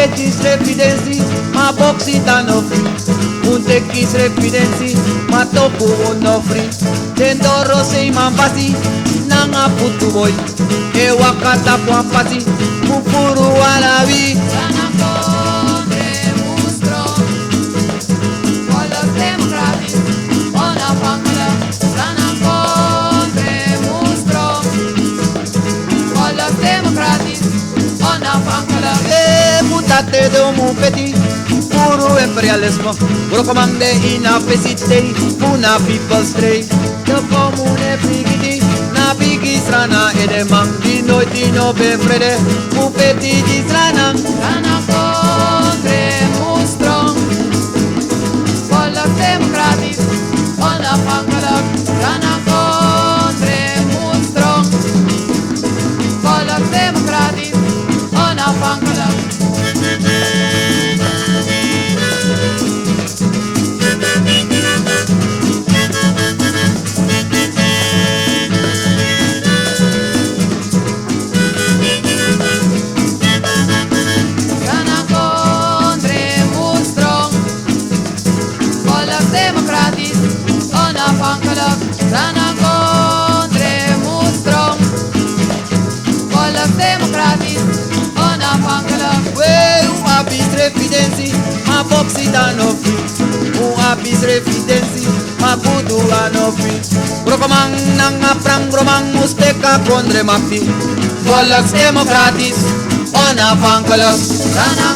Mupetis refidensi, ma boxita no free. Untekis refidensi, ma toku no free. Tendoro sei mambasi, nanga putu boy. E wakata puampasi, mupuru walabi. Mutate de un petit puro imperialismo. Puro comande inapesite, una people stray. De comune brigidi, na bigi strana ede mangi no dino befrede. Mu petit di strana. Strana contre mustro. Volk democratis, ona pankalak. Strana contre mustro. Volk democratis, ona pankalak. Democratis, onafhankelijk, Rana contre mustrom. Volk democratis, onafhankelijk. We abis refidensi, ma boxita no free. Abis refidensi, ma kudu no free. Brokomang nang aprang bromang musteka kondre makti. Volk democratis, onafhankelijk, Rana